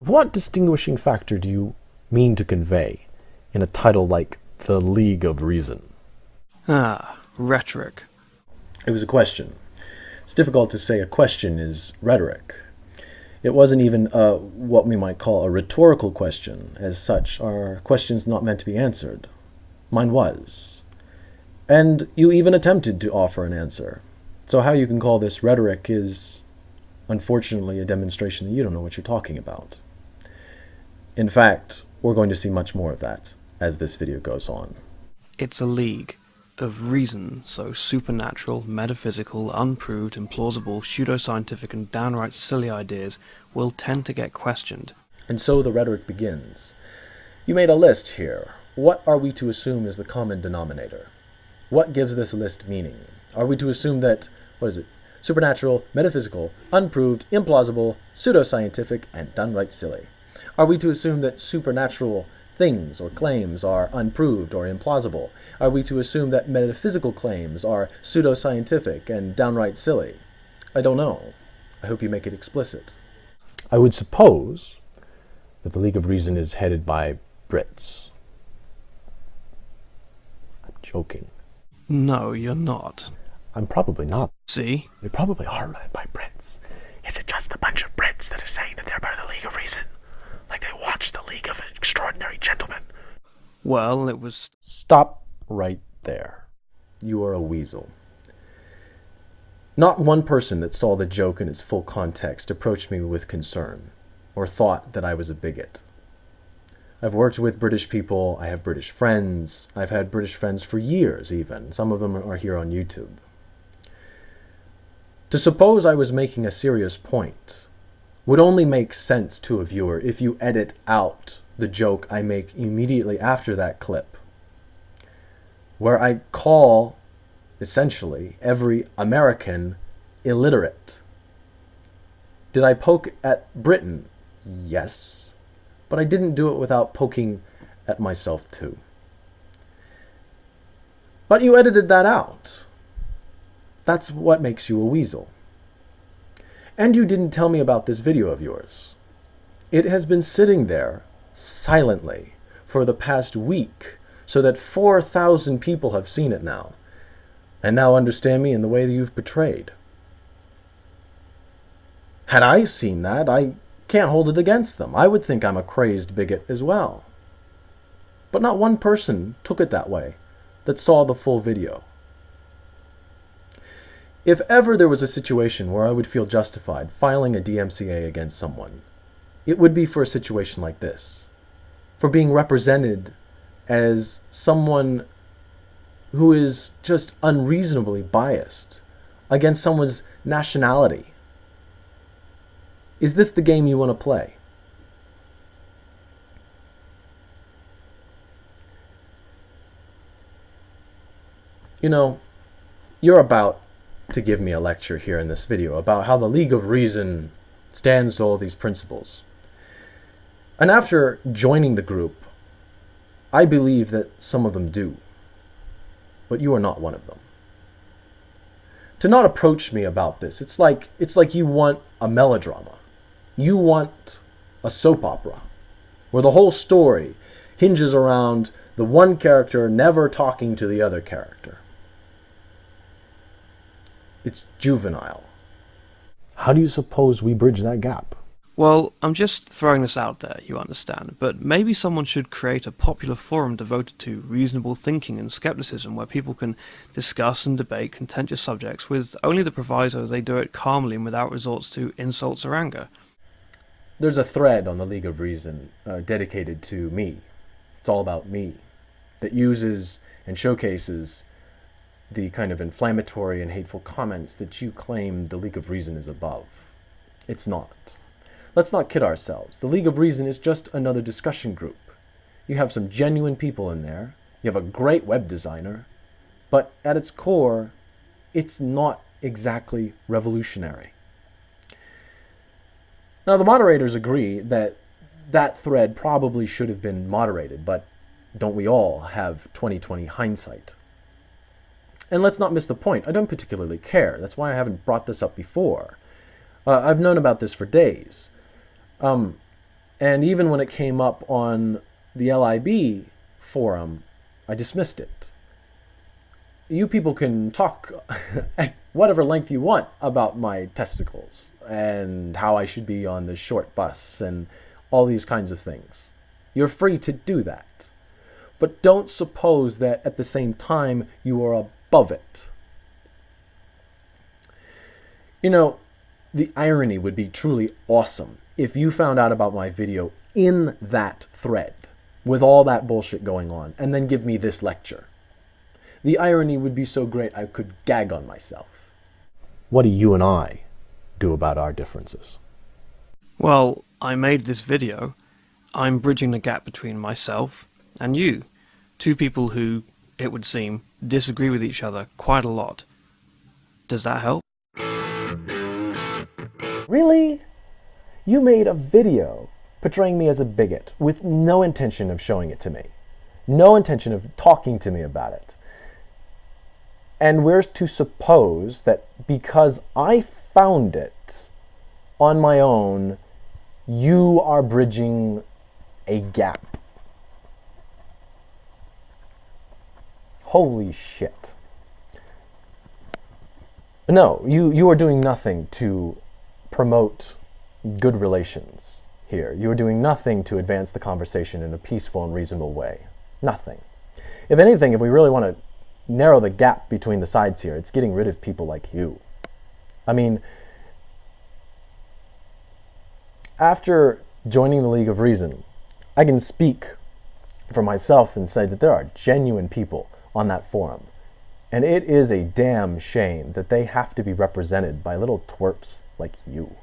What distinguishing factor do you mean to convey in a title like The League of Reason? Rhetoric. It was a question. It's difficult to say a question is rhetoric. It wasn't even what we might call a rhetorical question. As such, are questions not meant to be answered? Mine was. And you even attempted to offer an answer. So how you can call this rhetoric is, unfortunately, a demonstration that you don't know what you're talking about. In fact, we're going to see much more of that as this video goes on. It's a league of reason, so supernatural, metaphysical, unproved, implausible, pseudoscientific and downright silly ideas will tend to get questioned. And so the rhetoric begins. You made a list here. What are we to assume is the common denominator? What gives this list meaning? Are we to assume that, supernatural, metaphysical, unproved, implausible, pseudoscientific, and downright silly? Are we to assume that supernatural things or claims are unproved or implausible? Are we to assume that metaphysical claims are pseudoscientific and downright silly? I don't know. I hope you make it explicit. I would suppose that the League of Reason is headed by Brits. I'm joking. No, you're not. I'm probably not. See? They probably are led by Brits. Is it just a bunch of Brits that are saying that they're part of the League of Reason? Like they watched the League of Extraordinary Gentlemen? Well, it was... Stop right there. You are a weasel. Not one person that saw the joke in its full context approached me with concern, or thought that I was a bigot. I've worked with British people, I have British friends, I've had British friends for years even. Some of them are here on YouTube. To suppose I was making a serious point would only make sense to a viewer if you edit out the joke I make immediately after that clip, where I call, essentially, every American illiterate. Did I poke at Britain? Yes, but I didn't do it without poking at myself too. But you edited that out. That's what makes you a weasel. And you didn't tell me about this video of yours. It has been sitting there silently for the past week so that 4,000 people have seen it now and now understand me in the way that you've portrayed. Had I seen that, I can't hold it against them. I would think I'm a crazed bigot as well. But not one person took it that way that saw the full video. If ever there was a situation where I would feel justified filing a DMCA against someone, it would be for a situation like this. For being represented as someone who is just unreasonably biased against someone's nationality. Is this the game you want to play? You know, you're about to give me a lecture here in this video about how the League of Reason stands to all these principles. And after joining the group, I believe that some of them do. But you are not one of them. To not approach me about this, it's like you want a melodrama. You want a soap opera where the whole story hinges around the one character never talking to the other character. It's juvenile. How do you suppose we bridge that gap? Well, I'm just throwing this out there, you understand, but maybe someone should create a popular forum devoted to reasonable thinking and skepticism where people can discuss and debate contentious subjects with only the proviso they do it calmly and without resorts to insults or anger. There's a thread on the League of Reason dedicated to me. It's all about me. That uses and showcases the kind of inflammatory and hateful comments that you claim the League of Reason is above. It's not. Let's not kid ourselves. The League of Reason is just another discussion group. You have some genuine people in there. You have a great web designer. But at its core, it's not exactly revolutionary. Now, the moderators agree that that thread probably should have been moderated, but don't we all have 20/20 hindsight? And let's not miss the point. I don't particularly care. That's why I haven't brought this up before. I've known about this for days. And even when it came up on the LIB forum, I dismissed it. You people can talk at whatever length you want about my testicles and how I should be on the short bus and all these kinds of things. You're free to do that. But don't suppose that at the same time you are above it. You know, the irony would be truly awesome if you found out about my video in that thread with all that bullshit going on and then give me this lecture. The irony would be so great I could gag on myself. What do you and I do about our differences? Well, I made this video. I'm bridging the gap between myself and you. Two people who, it would seem, disagree with each other quite a lot. Does that help? Really? You made a video portraying me as a bigot with no intention of showing it to me. No intention of talking to me about it. And we're to suppose that because I found it on my own, you are bridging a gap. Holy shit. No, you are doing nothing to promote good relations here. You are doing nothing to advance the conversation in a peaceful and reasonable way. Nothing. If anything, if we really want to narrow the gap between the sides here, it's getting rid of people like you. I mean, after joining the League of Reason, I can speak for myself and say that there are genuine people on that forum. And it is a damn shame that they have to be represented by little twerps like you.